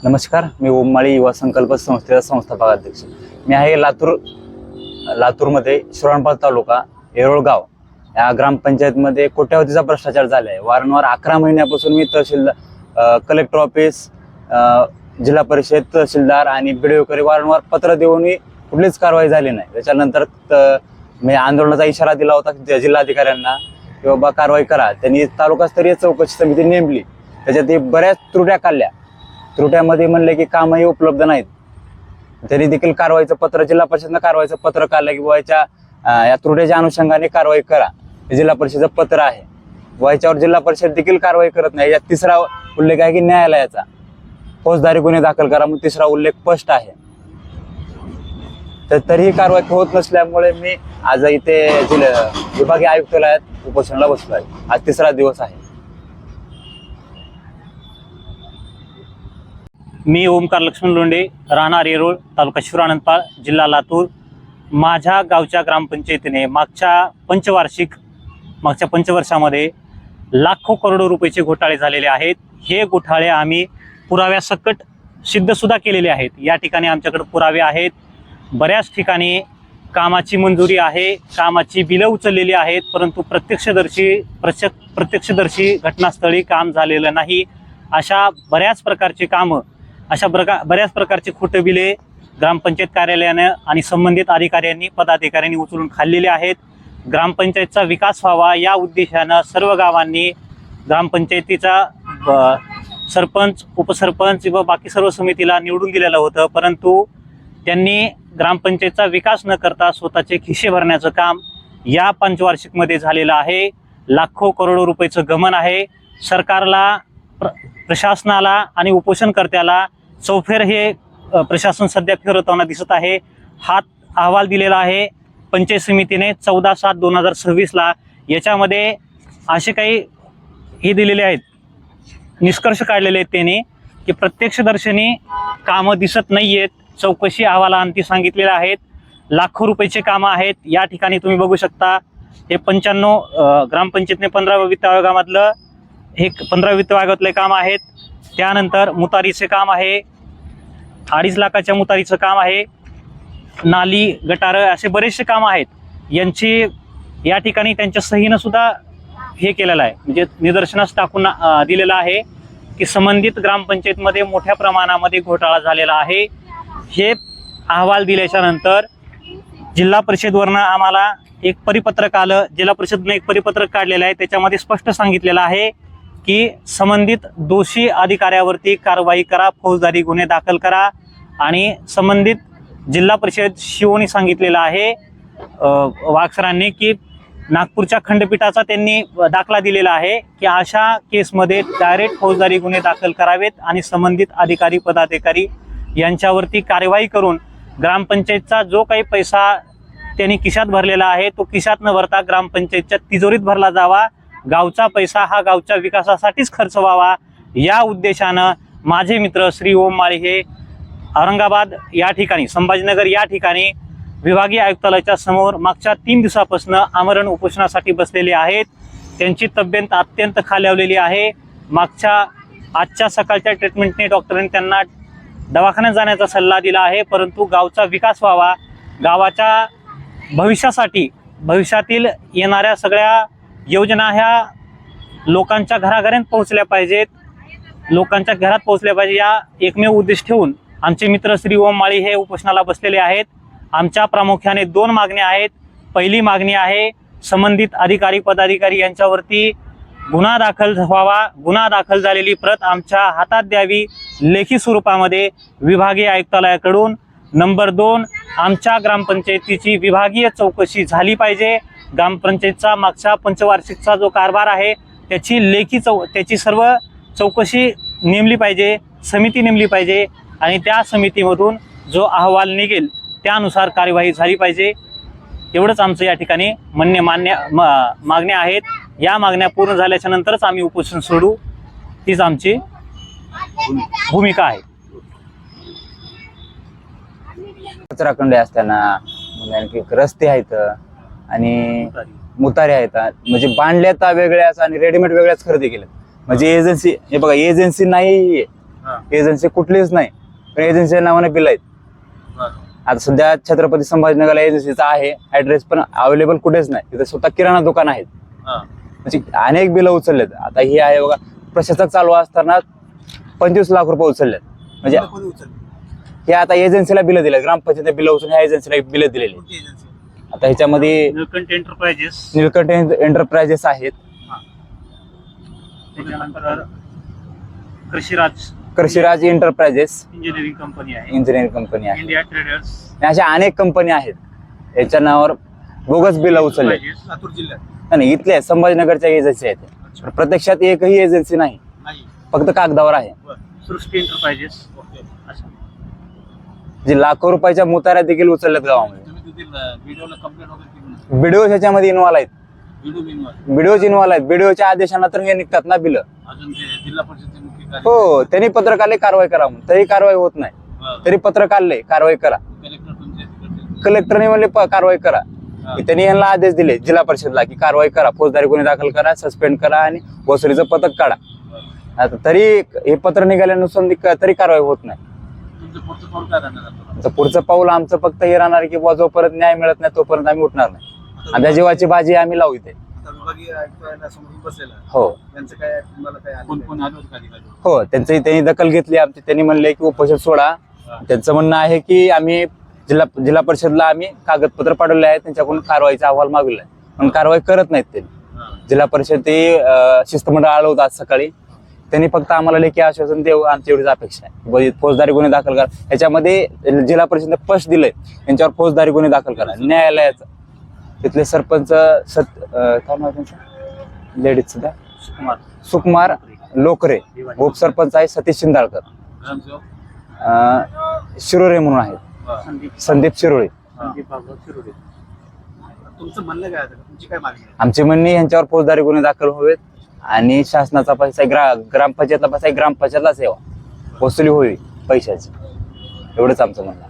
नमस्कार, मी ओममाळी युवा संकल्प संस्थेचा संस्थापक अध्यक्ष. मी आहे लातूरमध्ये श्रवणबाळ तालुका येरोळ गाव या ग्रामपंचायतमध्ये कोट्यावधीचा भ्रष्टाचार झाला आहे. वारंवार 11 महिन्यापासून मी तहसीलदार, कलेक्टर ऑफिस, जिल्हा परिषद, तहसीलदार आणि बीडीओकडे वारंवार पत्र देऊनही कुठलीच कारवाई झाली नाही. त्याच्यानंतर मी आंदोलनाचा इशारा दिला होता जिल्हाधिकाऱ्यांना की बाबा कारवाई करा. त्यांनी तालुकास्तरीय चौकशी समिती नेमली. त्याच्यात बऱ्याच त्रुट्या काढल्या. त्रुट्यामध्ये म्हणले की कामही उपलब्ध नाहीत. त्यांनी देखील कारवाईचं पत्र, जिल्हा परिषदनं कारवाईचं पत्र काढलं की बाबाच्या या त्रुट्याच्या अनुषंगाने कारवाई करा. हे जिल्हा परिषदेचं पत्र आहे. याच्यावर जिल्हा परिषद देखील कारवाई करत नाही. यात तिसरा उल्लेख आहे की न्यायालयाचा फौजदारी गुन्हे दाखल करा, म्हणून तिसरा उल्लेख स्पष्ट आहे. तर तरीही कारवाई होत नसल्यामुळे मी आज इथे विभागीय आयुक्तालयात उपोषणाला बसलो आहे. आज तिसरा दिवस आहे. मी ओमकार लक्ष्मण लोंढे, राहणार येरोळ, तालुका शिवरानंदपाळ, जिल्हा लातूर. माझ्या गावच्या ग्रामपंचायतीने मागच्या पंचवर्षामध्ये लाखो करोडो रुपयाचे घोटाळे झालेले आहेत. हे घोटाळे आम्ही पुराव्यासकट सिद्धसुद्धा केलेले आहेत. या ठिकाणी आमच्याकडे पुरावे आहेत. बऱ्याच ठिकाणी कामाची मंजुरी आहे, कामाची बिलं उचललेली आहेत, परंतु प्रत्यक्षदर्शी घटनास्थळी काम झालेलं नाही. अशा बऱ्याच प्रकारचे खोटे बिले ग्रामपंचायत कार्यालयानं आणि संबंधित अधिकाऱ्यांनी, पदाधिकाऱ्यांनी उचलून खाल्लेले आहेत. ग्रामपंचायतचा विकास व्हावा या उद्देशानं सर्व गावांनी ग्रामपंचायतीचा सरपंच, उपसरपंच व बाकी सर्व समितीला निवडून दिलेलं होतं, परंतु त्यांनी ग्रामपंचायतचा विकास न करता स्वतःचे खिसे भरण्याचं काम या पंचवार्षिकमध्ये झालेलं आहे. लाखो करोडो रुपयाचं गमन आहे. सरकारला, प्रशासनाला आणि उपोषणकर्त्याला चौफेर हे प्रशासन सध्या फिरवताना दिसत आहे. हा अहवाल दिलेला आहे पंचायत समितीने 14/7/2026 याच्यामध्ये असे काही हे दिलेले आहेत, निष्कर्ष काढलेले आहेत त्यांनी की प्रत्यक्षदर्शनी कामं दिसत नाही आहेत. चौकशी अहवालांती सांगितलेले आहेत. लाखो रुपयाचे कामं आहेत. या ठिकाणी तुम्ही बघू शकता हे 95 ग्रामपंचायतने 15व्या वित्त आयोगामधलं हे 15 वित्त आयोगातले काम आहेत. त्यानंतर मुतारीचे काम आहे, 2.5 लाखाच्या मुतारीचं काम आहे, नाली गटारं असे बरेचसे काम आहेत. यांची या ठिकाणी त्यांच्या सहीनं सुद्धा हे केलेलं आहे, म्हणजे निदर्शनास टाकून दिलेलं आहे की संबंधित ग्रामपंचायतमध्ये मोठ्या प्रमाणामध्ये घोटाळा झालेला आहे. हे अहवाल दिल्याच्या नंतर जिल्हा परिषदवरनं आम्हाला एक परिपत्रक आलं. जिल्हा परिषदनं एक परिपत्रक काढलेलं आहे. त्याच्यामध्ये स्पष्ट सांगितलेलं आहे की संबंधित दोषी अधिकाऱ्यावरती कारवाई करा, फौजदारी गुन्हे दाखल करा. आणि संबंधित जिल्हा परिषद शिवोनी सांगितलेलं आहे वाघसरांनी की नागपूरच्या खंडपीठाचा त्यांनी दाखला दिलेला आहे की अशा केसमध्ये डायरेक्ट फौजदारी गुन्हे दाखल करावेत आणि संबंधित अधिकारी, पदाधिकारी यांच्यावरती कारवाई करून ग्रामपंचायतचा जो काही पैसा त्यांनी खिशात भरलेला आहे तो खिशात न भरता ग्रामपंचायतच्या तिजोरीत भरला जावा. गावचा पैसा हा गावच्या विकासासाठीच खर्च व्हावा. या उद्देशानं माझे मित्र श्री ओममाळी हे औरंगाबाद या ठिकाणी, संभाजीनगर या ठिकाणी विभागीय आयुक्तालयाच्या समोर मागच्या 3 दिवसापासून आमरण उपोषणासाठी बसलेले आहेत. त्यांची तब्येत अत्यंत खालावलेली आहे. आजच्या सकाळच्या ट्रीटमेंटने डॉक्टरांनी त्यांना दवाखान्यात जाण्याचा सल्ला दिला आहे, परंतु गावचा विकास व्हावा, गावाच्या भविष्यासाठी, भविष्यातील येणाऱ्या सगळ्या योजना ह्या लोकांच्या घराघरात पोहोचल्या पाहिजेत, या एकमेव उद्देश ठेवून आमचे मित्र श्री ओममाळी हे उपोषणाला बसलेले आहेत. आमच्या प्रामुख्याने 2 मागण्या आहेत. पहिली मागणी आहे संबंधित अधिकारी, पदाधिकारी यांच्यावरती गुन्हा दाखल व्हावा. गुन्हा दाखल झालेली प्रत आमच्या हातात द्यावी लेखी स्वरूपामध्ये विभागीय आयुक्तालयाकडून. नंबर 2, आमच्या ग्रामपंचायतीची विभागीय चौकशी झाली पाहिजे. ग्रामपंचायतचा मागच्या पंचवार्षिकचा जो कारभार आहे त्याची सर्व चौकशी नेमली पाहिजे, समिती नेमली पाहिजे आणि त्या समितीमधून जो अहवाल निघेल त्यानुसार कार्यवाही झाली पाहिजे. एवढंच आमचं या ठिकाणी मागण्या आहेत. या मागण्या पूर्ण झाल्याच्या नंतरच आम्ही उपोषण सोडू, हीच आमची भूमिका आहे. कचराखंडे असताना आणखी रस्ते आहेत आणि मुतारे आहेत, म्हणजे बांधल्यात वेगळ्याच आणि रेडीमेड वेगळ्याच खरेदी केल्यात. म्हणजे एजन्सी, हे बघा एजन्सी नाही, एजन्सी कुठलीच नाही, पण एजन्सीच्या नावाने बिल आहेत. आता सध्या छत्रपती संभाजीनगरला एजन्सीचा आहे ऍड्रेस, पण अवेलेबल कुठेच नाही. तिथे स्वतः किराणा दुकान आहेत, म्हणजे अनेक बिलं उचललेत. आता ही आहे बघा, प्रशासक चालू असताना 25 लाख रुपये उचललेत. म्हणजे हे आता एजन्सीला बिलं दिले, ग्रामपंचायत बिलं उचलून ह्या एजन्सीला बिलं दिलेली. आता ह्याच्यामध्ये निळकंठ एंटरप्राइजेस, निळकंठ एंटरप्राइजेस आहेत, त्याच्यानंतर कृषीराज एंटरप्राइजेस इंजिनिअरिंग कंपनी आहे, इंजिनिअरिंग कंपनी आहे. इंडिया ट्रेडर्स, अशा अनेक कंपनी आहेत. याच्या नावावर बोगस बिलं उचलले. लातूर जिल्ह्यात नाही, इथल्या संभाजीनगरच्या एजन्सी आहेत, पण प्रत्यक्षात एकही एजन्सी नाही, फक्त कागदावर आहे. सृष्टी एंटरप्राइजेस जे लाखो रुपयाच्या मुताऱ्या देखील उचलल्यात गावामध्ये. बीडीओ ह्याच्यामध्ये इन्व्हॉल्व आहेत, बीडीओ इन्व्हॉल्व आहेत. बीडीओच्या आदेशांना तर हे निघतात ना बिलं. हो, त्यांनी पत्र काढले कारवाई करा म्हणून, तरी कारवाई होत नाही. तरी पत्र काढले कारवाई करा, कलेक्टरने म्हणले कारवाई करा. त्यांनी यांना आदेश दिले जिल्हा परिषदला की कारवाई करा, फौजदारी गुन्हे दाखल करा, सस्पेंड करा आणि वसुलीचं पथक काढा. आता तरी हे पत्र निघाल्यानुसार तरी कारवाई होत नाही. पुढचं पाऊल आमचं फक्त हे राहणार की जोपर्यंत न्याय मिळत नाही तोपर्यंत आम्ही उठणार नाही. आमच्या जीवाची बाजी आम्ही लावू इथे. हो हो, त्यांनी दखल घेतली आमची. त्यांनी म्हणले की उपोषण सोडा. त्यांचं म्हणणं आहे की आम्ही जिल्हा परिषदला आम्ही कागदपत्र पाठवले आहेत, त्यांच्याकडून कारवाईचा अहवाल मागवला आहे, पण कारवाई करत नाहीत त्यांनी. जिल्हा परिषद ते शिस्तमंडळ आलं होतं आज सकाळी. त्यांनी फक्त आम्हाला लेखी आश्वासन देऊ, आमची एवढीच अपेक्षा आहे. फौजदारी गुन्हे दाखल करा. ह्याच्यामध्ये जिल्हा परिषदेने स्पष्ट दिलंय यांच्यावर फौजदारी गुन्हे दाखल करा. न्यायालयाचा तिथले सरपंच काय नाव त्यांचं लेडीज सुद्धा सुकुमार लोकरे, उपसरपंच आहे सतीश शिंदाळकर, शिरोळे म्हणून आहेत संदीप शिरोळे. तुमचं म्हणणं काय, तुमची काय मागणी? आमची म्हणणी यांच्यावर फौजदारी गुन्हे दाखल व्हावेत आणि शासनाचा पैसा ग्रामपंचायतला पैसा ग्रामपंचायतलाच यावा, वसुली होईल पैशाची, एवढंच आमचं म्हणणं.